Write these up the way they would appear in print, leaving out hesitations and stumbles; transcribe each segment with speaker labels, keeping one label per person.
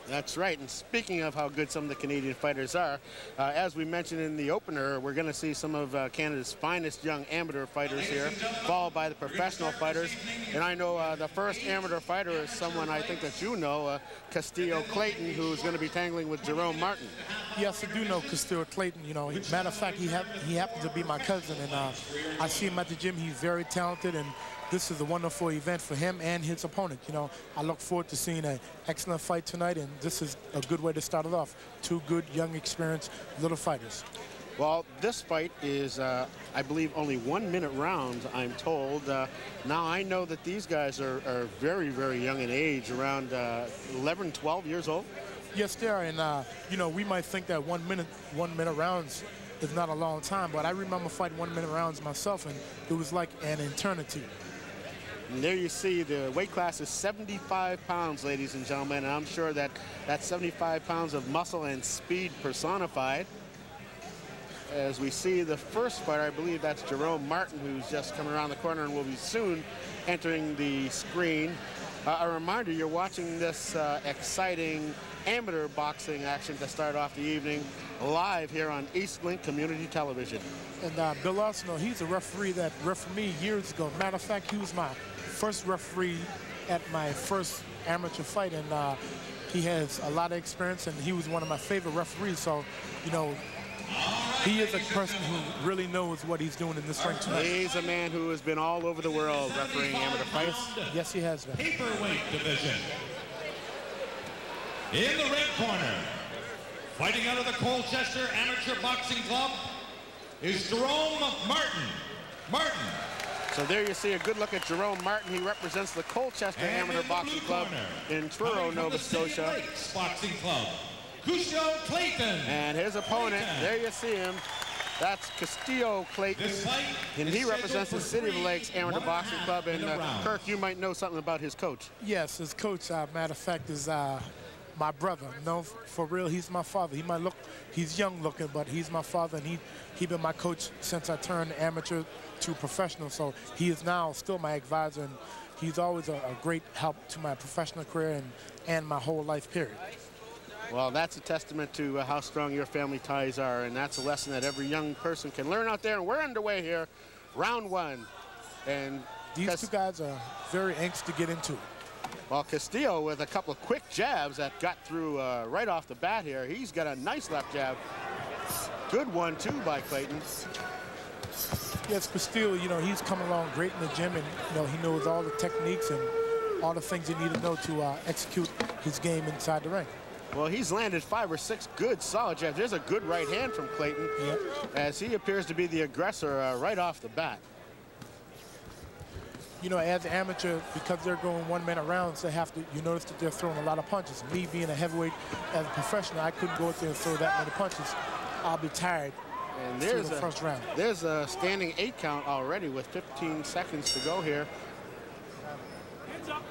Speaker 1: That's right. And speaking of how good some of the Canadian fighters are, as we mentioned in the opener, we're going to see some of Canada's finest young amateur fighters here, followed by the professional fighters. And I know the first amateur fighter is someone I think that you know, Custio Clayton, who's going to be tangling with Jerome Martin.
Speaker 2: Yes, I do know Custio Clayton. You know, matter of fact, he happens to be my cousin, and I see him at the gym. He's very talented, and this is a wonderful event for him and his opponent. You know, I look forward to seeing an excellent fight tonight, and this is a good way to start it off. Two good, young, experienced little fighters.
Speaker 1: Well, this fight is, I believe, only 1 minute rounds, I'm told. Now, I know that these guys are very, very young in age, around 11, 12 years old.
Speaker 2: Yes, they are, and, you know, we might think that 1 minute rounds is not a long time, but I remember fighting 1 minute rounds myself, and it was like an eternity.
Speaker 1: And there you see the weight class is 75 pounds, ladies and gentlemen, and I'm sure that that's 75 pounds of muscle and speed personified. As we see the first fighter, I believe that's Jerome Martin, who's just coming around the corner and will be soon entering the screen. A reminder, you're watching this exciting amateur boxing action to start off the evening live here on Eastlink Community Television. And
Speaker 2: Bill Arsenault, he's a referee that refereed me years ago. Matter of fact, he was my first referee at my first amateur fight, and he has a lot of experience, and he was one of my favorite referees. So, you know, he is a person who really knows what he's doing in this ring tonight.
Speaker 1: He's a man who has been all over the world refereeing amateur fights.
Speaker 2: Yes, he has been.
Speaker 3: Paperweight division. In the red corner, fighting out of the Colchester Amateur Boxing Club, is Jerome Martin.
Speaker 1: So there you see a good look at Jerome Martin. He represents the Colchester Amateur Boxing Club in Truro, Nova Scotia.
Speaker 3: Boxing Club, Custio Clayton.
Speaker 1: And his opponent, there you see him, that's Custio Clayton, and he represents the City of Lakes Amateur Boxing Club. And Kirk, you might know something about his coach.
Speaker 2: Yes, his coach, matter of fact, is my brother. No, for real, he's my father. He might look, he's young looking, but he's my father, and he been my coach since I turned amateur to professional. So he is now still my advisor, and he's always a great help to my professional career and my whole life period.
Speaker 1: Well, that's a testament to how strong your family ties are, and that's a lesson that every young person can learn out there. And we're underway here, round one. And
Speaker 2: these two guys are very anxious to get into it.
Speaker 1: Well, Custio with a couple of quick jabs that got through right off the bat here. He's got a nice left jab. Good one, too, by Clayton.
Speaker 2: Yes, Custio, you know, he's come along great in the gym, and, you know, he knows all the techniques and all the things you need to know to execute his game inside the ring.
Speaker 1: Well, he's landed 5 or 6 good, solid jabs. There's a good right hand from Clayton, as he appears to be the aggressor right off the bat.
Speaker 2: You know, as an amateur, because they're going 1 minute rounds, they have to, you notice that they're throwing a lot of punches. Me being a heavyweight, as a professional, I couldn't go out there and throw that many punches. I'll be tired. And there's the first round.
Speaker 1: There's a standing 8 count already with 15 seconds to go here.
Speaker 2: Hands up.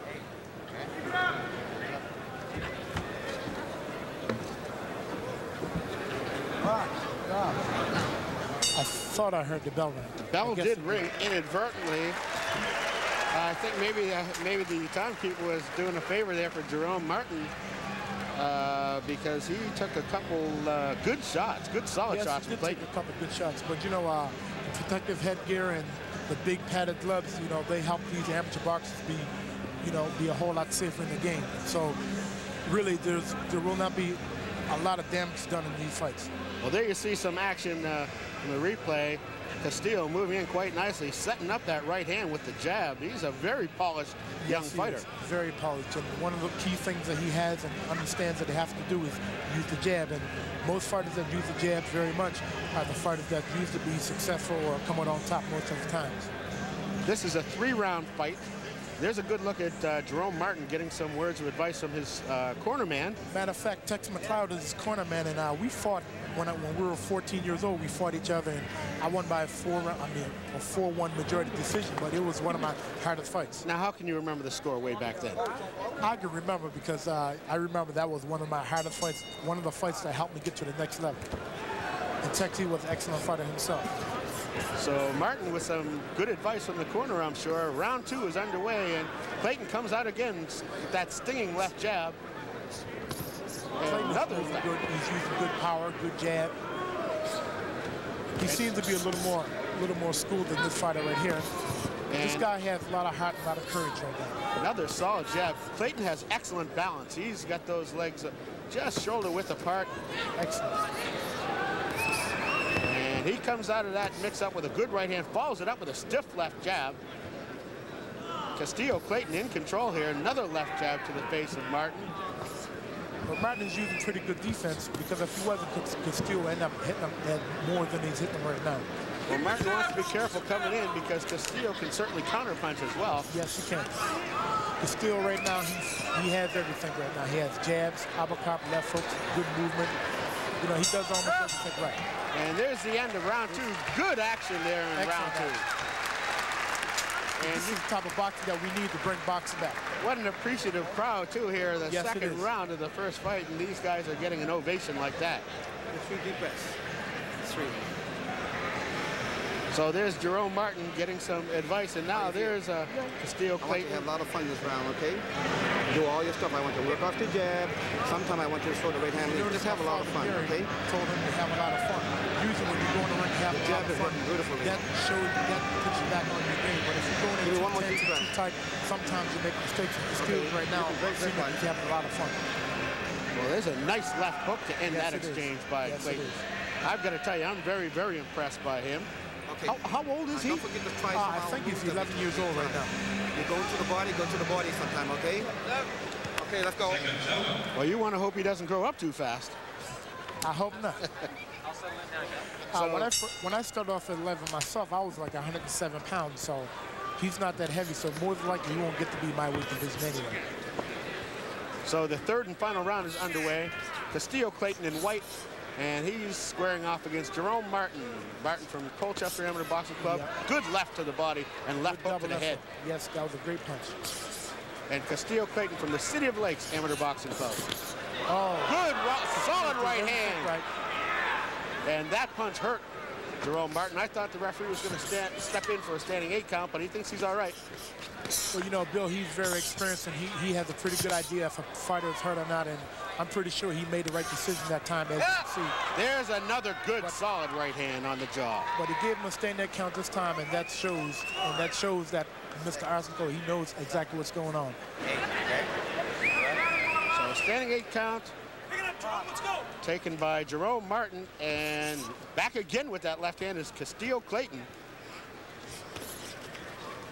Speaker 2: I thought I heard the bell ring.
Speaker 1: The bell did ring inadvertently. I think maybe the timekeeper was doing a favor there for Jerome Martin because he took a couple good shots, good solid shots from Clayton.
Speaker 2: Take a couple good shots, but you know, protective headgear and the big padded gloves, you know, they help these amateur boxers be, you know, be a whole lot safer in the game. So really, there will not be a lot of damage done in these fights.
Speaker 1: Well, there you see some action in the replay. Custio moving in quite nicely, setting up that right hand with the jab. He's a very polished young fighter.
Speaker 2: Very polished. And one of the key things that he has and understands that they have to do is use the jab. And most fighters that use the jab very much are the fighters that used to be successful or come out on top most of the times.
Speaker 1: This is a 3-round fight. There's a good look at Jerome Martin getting some words of advice from his corner man.
Speaker 2: Matter of fact, Tex McLeod is his corner man, and we fought when we were 14 years old. We fought each other, and I won by a 4-1 majority decision, but it was one of my hardest fights.
Speaker 1: Now, how can you remember the score way back then?
Speaker 2: I can remember because I remember that was one of my hardest fights, one of the fights that helped me get to the next level. And Tex, he was an excellent fighter himself.
Speaker 1: So Martin with some good advice from the corner, I'm sure. Round 2 is underway, and Clayton comes out again with that stinging left jab.
Speaker 2: He's using good power, good jab. He seems to be a little more schooled than this fighter right here. This guy has a lot of heart and a lot of courage right now.
Speaker 1: Another solid jab. Clayton has excellent balance. He's got those legs just shoulder width apart.
Speaker 2: Excellent.
Speaker 1: And he comes out of that mix up with a good right hand, follows it up with a stiff left jab. Custio Clayton in control here. Another left jab to the face of Martin.
Speaker 2: But Martin is using pretty good defense, because if he wasn't, Custio would end up hitting him at more than he's hitting him right now.
Speaker 1: Well, Martin wants to be careful coming in, because Custio can certainly counterpunch as well.
Speaker 2: Yes, he can. Custio right now, he has everything right now. He has jabs, uppercut, left hooks, good movement. You know, he does almost everything right.
Speaker 1: And there's the end of round 2. Good action there in round 2. And
Speaker 2: this is the type of boxing that we need to bring boxing back.
Speaker 1: What an appreciative crowd, too, here. The second round of the first fight, and these guys are getting an ovation like that.
Speaker 4: 3 deep breaths. 3.
Speaker 1: So there's Jerome Martin getting some advice, and now there's Custio Clayton.
Speaker 4: I want you to have a lot of fun this round, okay? Do all your stuff. I want to work off the jab. Sometimes I want you to throw the right hand. Just have a lot of fun, okay?
Speaker 2: Told him to have a lot of fun. Usually when you go in the ring, you have a lot of fun. That shows, that puts you back on your game. But if you go in too tight, sometimes you make mistakes. Custio right now seems like he's having a lot of fun.
Speaker 1: Well, there's a nice left hook to end that exchange by Clayton. I've got to tell you, I'm very, very impressed by him.
Speaker 4: Okay.
Speaker 1: How old is he?
Speaker 4: Don't forget to try
Speaker 2: I think he's 11 years old right now.
Speaker 4: You go to the body sometime, okay? Okay, let's go.
Speaker 1: Well, you want to hope he doesn't grow up too fast.
Speaker 2: I hope not. When I started off at 11 myself, I was like 107 pounds, so he's not that heavy, so more than likely he won't get to be my weight division anyway.
Speaker 1: So the third and final round is underway. Custio Clayton in white, and he's squaring off against Jerome Martin. Martin from Colchester Amateur Boxing Club. Yep. Good left to the body and left hook to the head.
Speaker 2: Yes, that was a great punch.
Speaker 1: And Custio Clayton from the City of Lakes Amateur Boxing Club.
Speaker 2: Oh.
Speaker 1: Good, solid right hand. Right. And that punch hurt Jerome Martin. I thought the referee was going to step in for a standing 8 count, but he thinks he's all right.
Speaker 2: Well, you know, Bill, he's very experienced, and he has a pretty good idea if a fighter is hurt or not, and I'm pretty sure he made the right decision that time, as you can see.
Speaker 1: There's another good, solid right hand on the jaw.
Speaker 2: But he gave him a standing 8 count this time, and that shows that Mr. Arsenal, he knows exactly what's going on.
Speaker 1: So a standing 8 count taken by Jerome Martin, and back again with that left hand is Custio Clayton.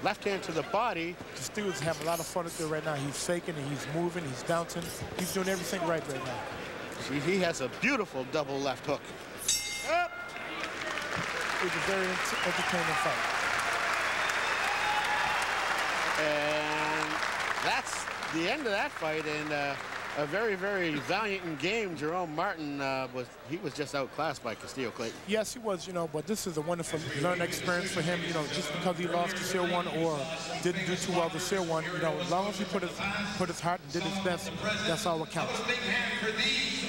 Speaker 1: Left hand to the body.
Speaker 2: Custio's having a lot of fun with it right now. He's faking and he's moving, he's bouncing. He's doing everything right now.
Speaker 1: See, he has a beautiful double left hook. Up.
Speaker 2: It was a very entertaining fight.
Speaker 1: And that's the end of that fight, and a very, very valiant game. Jerome Martin was just outclassed by Custio Clayton.
Speaker 2: Yes, he was, you know, but this is a wonderful learning experience for him, you know, just because he lost to Sear 1 or didn't do too well to Sear 1, you know, as long as he put his heart and did his best, that's all what counts.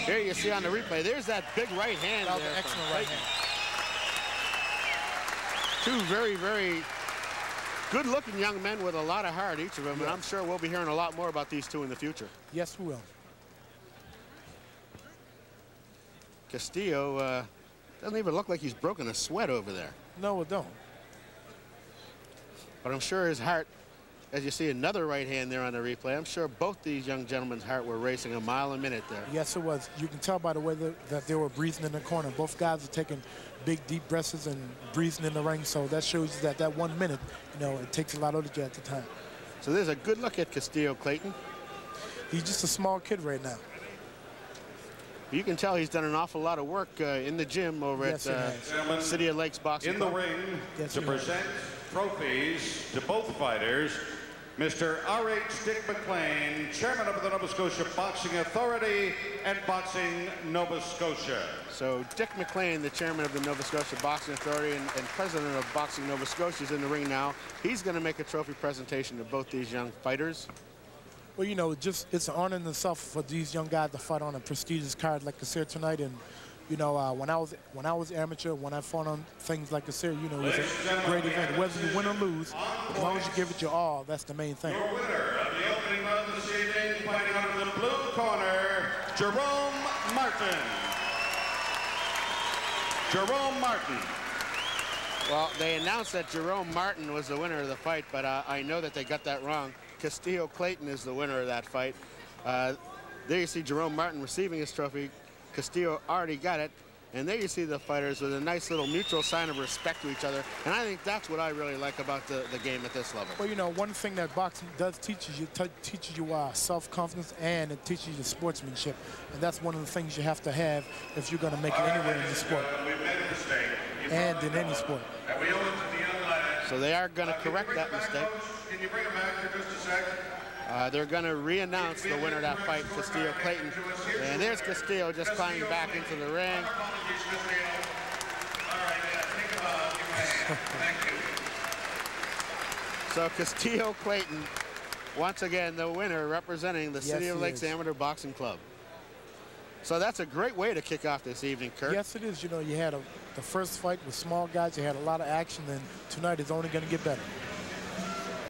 Speaker 1: Here you see on the replay, there's that big right hand.
Speaker 2: That was an excellent right hand.
Speaker 1: Two very, very good-looking young men with a lot of heart, each of them, and I'm sure we'll be hearing a lot more about these two in the future.
Speaker 2: Yes, we will.
Speaker 1: Custio doesn't even look like he's broken a sweat over there.
Speaker 2: No, it don't.
Speaker 1: But I'm sure his heart, as you see another right hand there on the replay, I'm sure both these young gentlemen's heart were racing a mile a minute there.
Speaker 2: Yes, it was. You can tell by the way that they were breathing in the corner. Both guys are taking big, deep breaths and breathing in the ring, so that shows you that 1 minute, you know, it takes a lot out of you at the time.
Speaker 1: So there's a good look at Custio Clayton.
Speaker 2: He's just a small kid right now.
Speaker 1: You can tell he's done an awful lot of work in the gym over at City of Lakes Boxing Club.
Speaker 3: In the ring to present trophies to both fighters, Mr. R.H. Dick McLean, Chairman of the Nova Scotia Boxing Authority and Boxing Nova Scotia.
Speaker 1: So Dick McLean, the Chairman of the Nova Scotia Boxing Authority and President of Boxing Nova Scotia, is in the ring now. He's going to make a trophy presentation to both these young fighters.
Speaker 2: Well, you know, it's an honor in itself for these young guys to fight on a prestigious card like this here tonight. And you know, when I was amateur, when I fought on things like this here, you know, it was a great event. Whether you win or lose, as long as you give it your all, that's the main thing.
Speaker 3: Your winner of the opening round this evening, fighting out of the blue corner, Jerome Martin. Jerome Martin.
Speaker 1: Well, they announced that Jerome Martin was the winner of the fight, but I know that they got that wrong. Custio Clayton is the winner of that fight. There you see Jerome Martin receiving his trophy. Custio already got it. And there you see the fighters with a nice little mutual sign of respect to each other. And I think that's what I really like about the game at this level.
Speaker 2: Well, you know, one thing that boxing does teaches you self-confidence, and it teaches you sportsmanship. And that's one of the things you have to have if you're going to make it anywhere in the sport.
Speaker 3: We made a mistake.
Speaker 2: And in any sport.
Speaker 3: And we owe it to the young lad.
Speaker 1: So they are going to correct that mistake.
Speaker 3: Can you bring him back for just a sec?
Speaker 1: They're going to re-announce the winner of that fight, Custio Clayton. And there's Custio just climbing back into the ring. So Custio Clayton, once again, the winner representing the City of Lakes Amateur Boxing Club. So that's a great way to kick off this evening, Kurt.
Speaker 2: Yes, it is. You know, you had the first fight with small guys. You had a lot of action, and tonight is only going to get better.